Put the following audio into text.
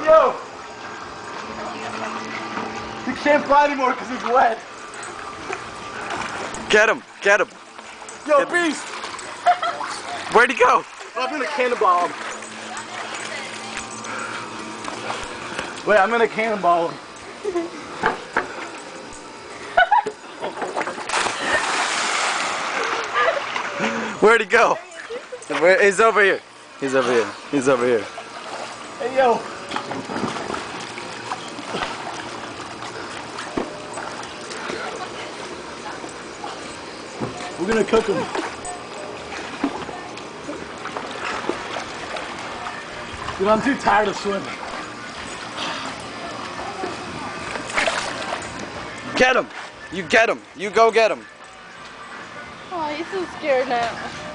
Yo! He can't fly anymore because he's wet. Get him! Get him! Yo, beast! Where'd he go? I'm gonna cannonball him. Wait, I'm gonna cannonball him. Where'd he go? He's over here. He's over here. He's over here. Hey, yo! We're gonna cook him. Dude, I'm too tired of swimming. Get him! You get him! You go get him! Oh, he's so scared now.